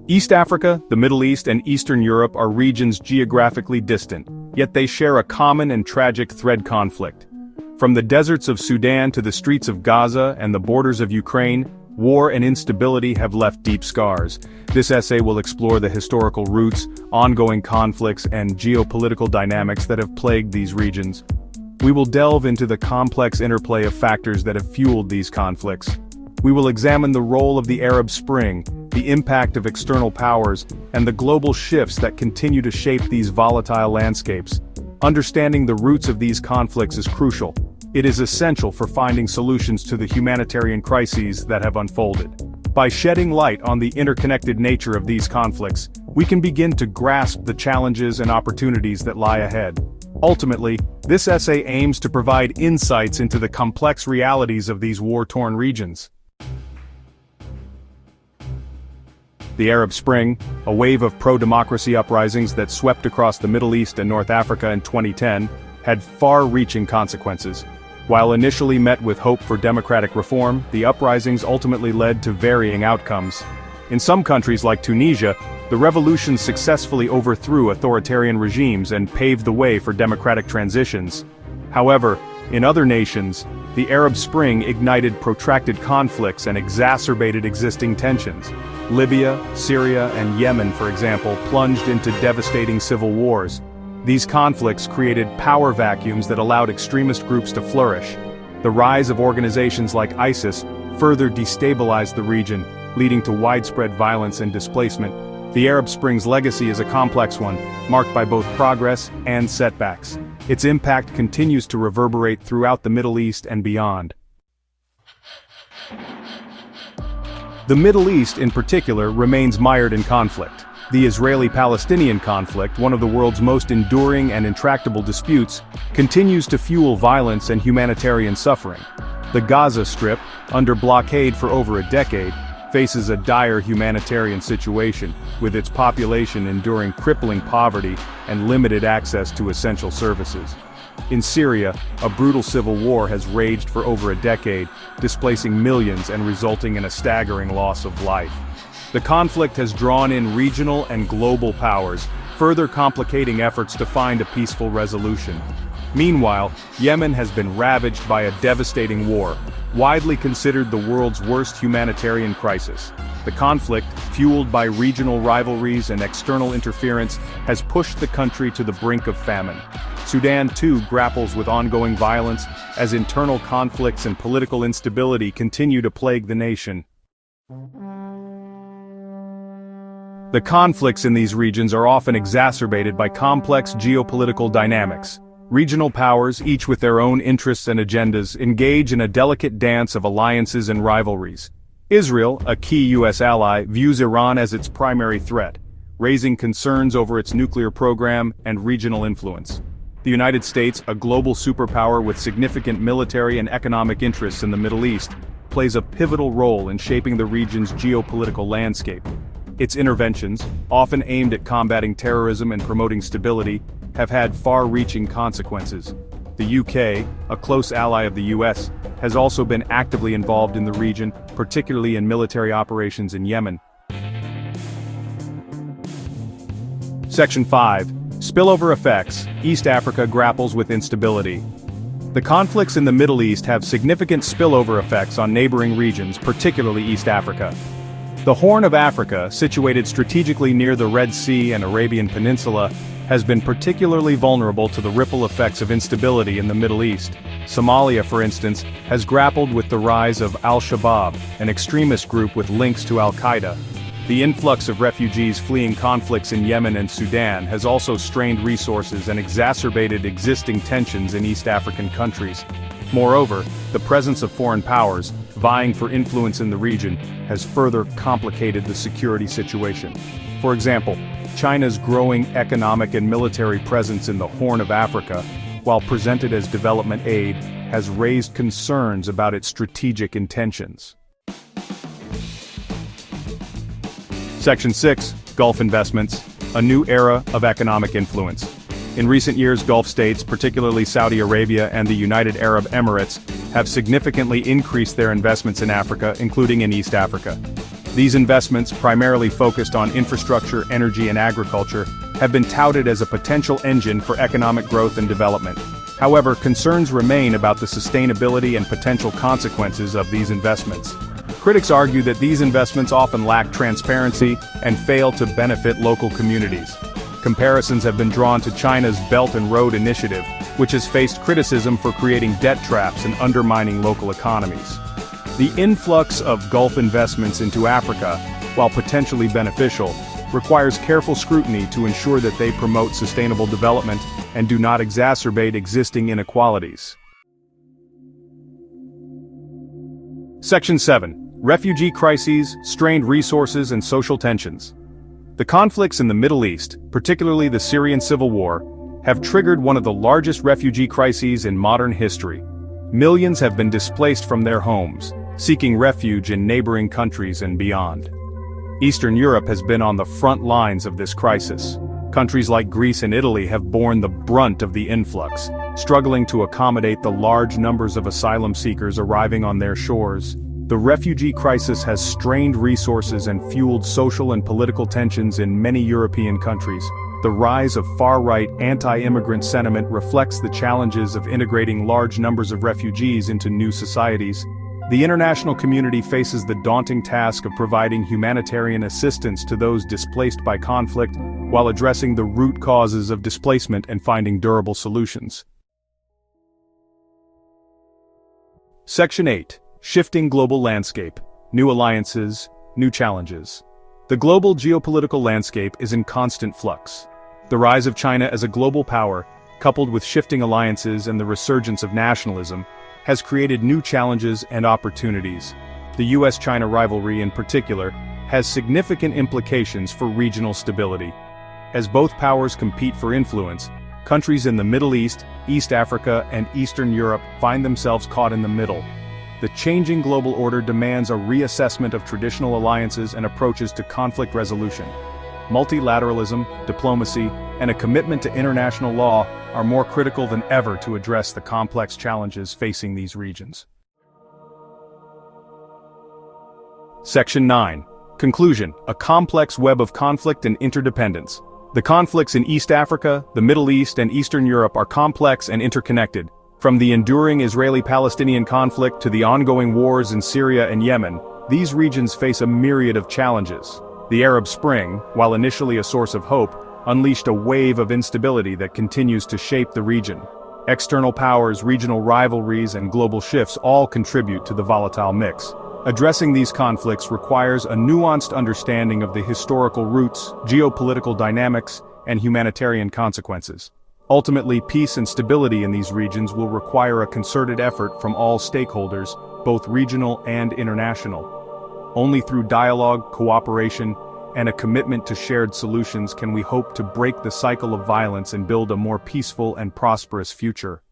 East Africa, the Middle East, and Eastern Europe are regions geographically distant, yet they share a common and tragic thread conflict. From the deserts of Sudan to the streets of Gaza and the borders of Ukraine, war and instability have left deep scars. This essay will explore the historical roots, ongoing conflicts, and geopolitical dynamics that have plagued these regions. We will delve into the complex interplay of factors that have fueled these conflicts. We will examine the role of the Arab Spring, the impact of external powers, and the global shifts that continue to shape these volatile landscapes. Understanding the roots of these conflicts is crucial. It is essential for finding solutions to the humanitarian crises that have unfolded. By shedding light on the interconnected nature of these conflicts, we can begin to grasp the challenges and opportunities that lie ahead. Ultimately, this essay aims to provide insights into the complex realities of these war-torn regions. The Arab Spring, a wave of pro-democracy uprisings that swept across the Middle East and North Africa in 2010, had far-reaching consequences. While initially met with hope for democratic reform, the uprisings ultimately led to varying outcomes. In some countries like Tunisia, the revolution successfully overthrew authoritarian regimes and paved the way for democratic transitions. However, in other nations, the Arab Spring ignited protracted conflicts and exacerbated existing tensions. Libya, Syria, and Yemen, for example, plunged into devastating civil wars. These conflicts created power vacuums that allowed extremist groups to flourish. The rise of organizations like ISIS further destabilized the region, leading to widespread violence and displacement. The Arab Spring's legacy is a complex one, marked by both progress and setbacks. Its impact continues to reverberate throughout the Middle East and beyond. The Middle East, in particular, remains mired in conflict. The Israeli-Palestinian conflict, one of the world's most enduring and intractable disputes, continues to fuel violence and humanitarian suffering. The Gaza Strip, under blockade for over a decade, faces a dire humanitarian situation, with its population enduring crippling poverty and limited access to essential services. In Syria, a brutal civil war has raged for over a decade, displacing millions and resulting in a staggering loss of life. The conflict has drawn in regional and global powers, further complicating efforts to find a peaceful resolution. Meanwhile, Yemen has been ravaged by a devastating war, widely considered the world's worst humanitarian crisis. The conflict, fueled by regional rivalries and external interference, has pushed the country to the brink of famine. Sudan, too, grapples with ongoing violence, as internal conflicts and political instability continue to plague the nation. The conflicts in these regions are often exacerbated by complex geopolitical dynamics. Regional powers, each with their own interests and agendas, engage in a delicate dance of alliances and rivalries. Israel, a key U.S. ally, views Iran as its primary threat, raising concerns over its nuclear program and regional influence. The United States, a global superpower with significant military and economic interests in the Middle East, plays a pivotal role in shaping the region's geopolitical landscape. Its interventions, often aimed at combating terrorism and promoting stability, have had far-reaching consequences. The UK, a close ally of the US, has also been actively involved in the region, particularly in military operations in Yemen. Section 5. Spillover Effects. East Africa grapples with instability. The conflicts in the Middle East have significant spillover effects on neighboring regions, particularly East Africa. The Horn of Africa, situated strategically near the Red Sea and Arabian Peninsula, has been particularly vulnerable to the ripple effects of instability in the Middle East. Somalia, for instance, has grappled with the rise of al-Shabaab, an extremist group with links to al-Qaeda. The influx of refugees fleeing conflicts in Yemen and Sudan has also strained resources and exacerbated existing tensions in East African countries. Moreover, the presence of foreign powers, vying for influence in the region, has further complicated the security situation. For example, China's growing economic and military presence in the Horn of Africa, while presented as development aid, has raised concerns about its strategic intentions. Section 6. Gulf Investments. A new era of economic influence. In recent years, Gulf states, particularly Saudi Arabia and the United Arab Emirates, have significantly increased their investments in Africa, including in East Africa. These investments, primarily focused on infrastructure, energy and agriculture, have been touted as a potential engine for economic growth and development. However, concerns remain about the sustainability and potential consequences of these investments. Critics argue that these investments often lack transparency and fail to benefit local communities. Comparisons have been drawn to China's Belt and Road Initiative, which has faced criticism for creating debt traps and undermining local economies. The influx of Gulf investments into Africa, while potentially beneficial, requires careful scrutiny to ensure that they promote sustainable development and do not exacerbate existing inequalities. Section 7. Refugee crises, strained resources and social tensions. The conflicts in the Middle East, particularly the Syrian civil war, have triggered one of the largest refugee crises in modern history. Millions have been displaced from their homes, seeking refuge in neighboring countries and beyond. Eastern Europe has been on the front lines of this crisis. Countries like Greece and Italy have borne the brunt of the influx, struggling to accommodate the large numbers of asylum seekers arriving on their shores. The refugee crisis has strained resources and fueled social and political tensions in many European countries. The rise of far-right anti-immigrant sentiment reflects the challenges of integrating large numbers of refugees into new societies. The international community faces the daunting task of providing humanitarian assistance to those displaced by conflict, while addressing the root causes of displacement and finding durable solutions. Section 8. Shifting global landscape. New alliances, new challenges. The global geopolitical landscape is in constant flux. The rise of China as a global power, coupled with shifting alliances and the resurgence of nationalism, has created new challenges and opportunities. The US-China rivalry in particular has significant implications for regional stability. As both powers compete for influence, countries in the Middle East, East Africa, and Eastern Europe find themselves caught in the middle. The changing global order demands a reassessment of traditional alliances and approaches to conflict resolution. Multilateralism, diplomacy, and a commitment to international law are more critical than ever to address the complex challenges facing these regions. Section 9. Conclusion: a complex web of conflict and interdependence. The conflicts in East Africa, the Middle East, and Eastern Europe are complex and interconnected. From the enduring Israeli-Palestinian conflict to the ongoing wars in Syria and Yemen, these regions face a myriad of challenges. The Arab Spring, while initially a source of hope, unleashed a wave of instability that continues to shape the region. External powers, regional rivalries, and global shifts all contribute to the volatile mix. Addressing these conflicts requires a nuanced understanding of the historical roots, geopolitical dynamics, and humanitarian consequences. Ultimately, peace and stability in these regions will require a concerted effort from all stakeholders, both regional and international. Only through dialogue, cooperation, and a commitment to shared solutions can we hope to break the cycle of violence and build a more peaceful and prosperous future.